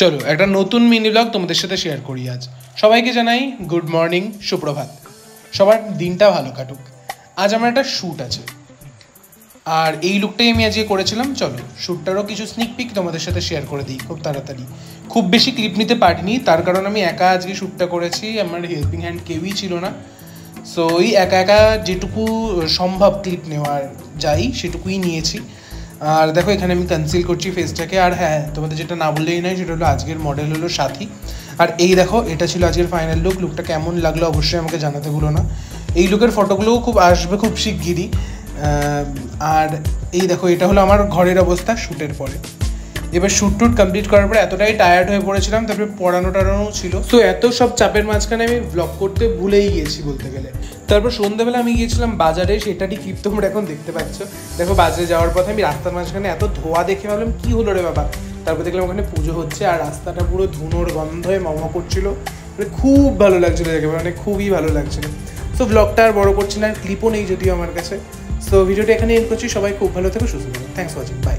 চলো একটা নতুন মিনি ব্লগ তোমাদের সাথে শেয়ার করি আজ। সবাইকে জানাই গুড মর্নিং, সুপ্রভাত, সবার দিনটা ভালো কাটুক। আজ আমার একটা শ্যুট আছে আর এই লুকটাই আমি আজকে করেছিলাম। চলো শ্যুটটারও কিছু স্নিক পিক তোমাদের সাথে শেয়ার করে দিই খুব তাড়াতাড়ি। খুব বেশি ক্লিপ নিতে পারিনি, তার কারণ আমি একা আজকে শ্যুটটা করেছি, আমার হেল্পিং হ্যান্ড কেউই ছিল না। সো ওই একা একা যেটুকু সম্ভব ক্লিপ নেওয়ার যাই সেটুকুই নিয়েছি। আর দেখো এখানে আমি কনসিল করছি ফেসটাকে। আর হ্যাঁ, তোমাদের যেটা না বললেই নয়, সেটা হলো আজকের মডেল হলো সাথী। আর এই দেখো, এটা ছিল আজকের ফাইনাল লুক। লুকটা কেমন লাগলো অবশ্যই আমাকে জানাতে ভুলো না। এই লুকের ফটোগুলোও খুব আসবে খুব শিগগিরই। আর এই দেখো, এটা হলো আমার ঘরের অবস্থা শ্যুটের পরে। এবার শ্যুট টুট কমপ্লিট করার পরে এতটাই টায়ার্ড হয়ে পড়েছিলাম, তারপরে পড়ানো টড়ানো ছিল। তো এত সব চাপের মাঝখানে আমি ব্লগ করতে ভুলেই গিয়েছি বলতে গেলে। তারপর সন্ধ্যাবেলা আমি গিয়েছিলাম বাজারে, সেটারই ক্লিপ তোমরা এখন দেখতে পাচ্ছ। দেখো বাজারে যাওয়ার পথে আমি রাস্তার মাঝখানে এত ধোয়া দেখে ভাবলাম কি হলো রে বাবা। তারপর দেখলাম ওখানে পুজো হচ্ছে আর রাস্তাটা পুরো ধুনোর গন্ধে মমা করছিল। মানে খুব ভালো লাগছিলো দেখে, মানে খুবই ভালো লাগছিলো। সো ব্লগটা আর বড় করছি না, আর ক্লিপও নেই যদিও আমার কাছে। সো ভিডিওটা এখানে এন্ড করছি। সবাই খুব ভালো থেকো, সুস্থ থাকো। Thanks for watching, by.